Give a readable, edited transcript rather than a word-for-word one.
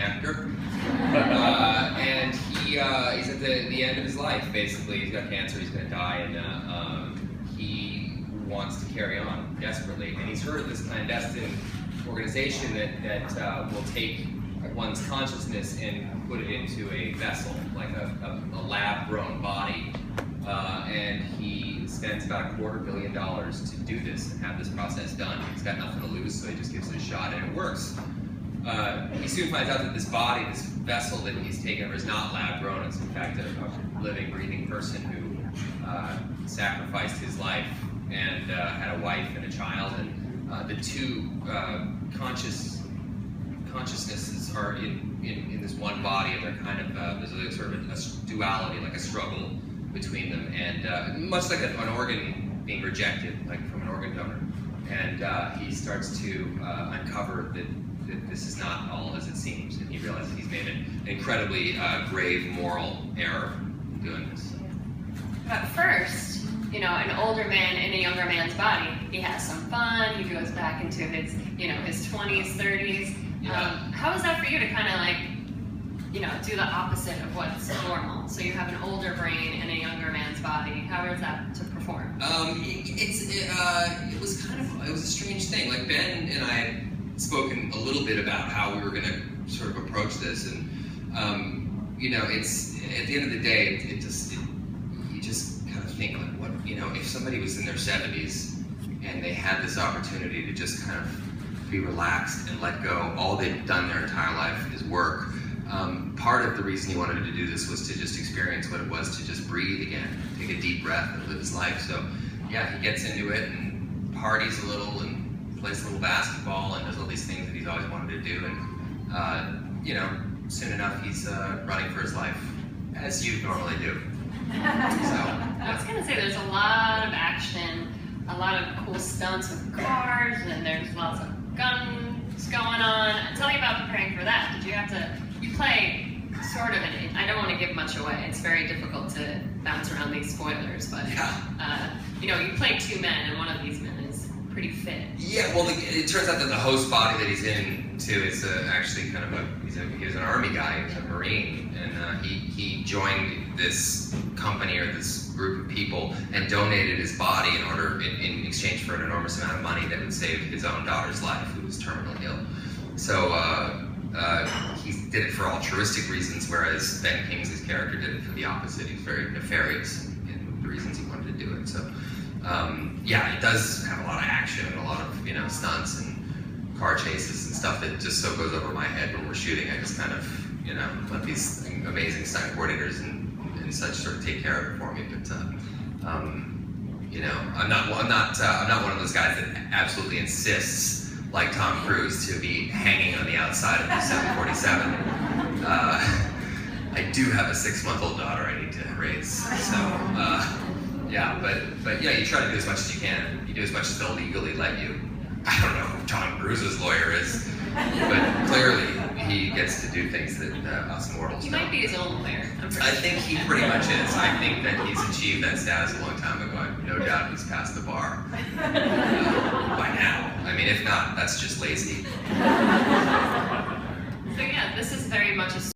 actor. And he's at the end of his life, basically. He's got cancer, he's going to die, and he wants to carry on desperately. And he's heard of this clandestine organization that will take one's consciousness and put it into a vessel, like a lab-grown body. And he spends about $250 million to do this and have this process done. He's got nothing to lose, so he just gives it a shot, and it works. He soon finds out that this body, this vessel that he's taken over, is not lab-grown. It's in fact a living, breathing person who sacrificed his life and had a wife and a child, and the two consciousnesses are in this one body, and they're kind of there's a sort of a duality, like a struggle between them, and much like an organ being rejected, like from an organ donor. And he starts to uncover that this is not all as it seems, and he realizes he's made an incredibly grave moral error in doing this. But first, you know, an older man in a younger man's body, he has some fun, he goes back into his, you know, his 20s, 30s. Yeah. How is that for you to kind of like, you know, do the opposite of what's normal? So you have an older brain in a younger man's body. How is that to perform? It was a strange thing. Like Ben and I had spoken a little bit about how we were going to sort of approach this, and you know, it's at the end of the day, you just kind of think like, what, you know, if somebody was in their 70s and they had this opportunity to just kind of be relaxed and let go. All they've done their entire life is work. Part of the reason he wanted to do this was to just experience what it was to just breathe again, take a deep breath and live his life. So yeah, he gets into it and parties a little and plays a little basketball and does all these things that he's always wanted to do. And you know, soon enough he's running for his life, as you normally do. So, I was gonna say there's a lot of action, a lot of cool stunts with cars, and there's lots of guns going on. Tell me about preparing for that. Did you have to, you play sort of an, I don't want to give much away, it's very difficult to bounce around these spoilers, but yeah. you know, you play two men and one of these men is pretty fit. Yeah, well, it turns out that the host body that he's in too is actually kind of he was an army guy, he was a Marine, and he joined this company or this group of people and donated his body in exchange for an enormous amount of money that would save his own daughter's life, who was terminally ill. So he did it for altruistic reasons, whereas Ben Kingsley's character did it for the opposite. He was very nefarious in the reasons he wanted to do it. So yeah, it does have a lot of action and a lot of, you know, stunts and car chases and stuff that just so goes over my head when we're shooting. I just kind of, you know, let these amazing stunt coordinators and such sort of take care of it for me. But you know, I'm not one of those guys that absolutely insists, like Tom Cruise, to be hanging on the outside of the 747. I do have a 6-month-old daughter I need to raise, so yeah. But yeah, you try to do as much as you can. You do as much as they'll legally let you. I don't know who Tom Cruise's lawyer is, but clearly he gets to do things that us mortals don't. He might be his own lawyer. I think he pretty much is. I think that he's achieved that status a long time ago. I have no doubt he's passed the bar by now. I mean, if not, that's just lazy. So yeah, this is very much a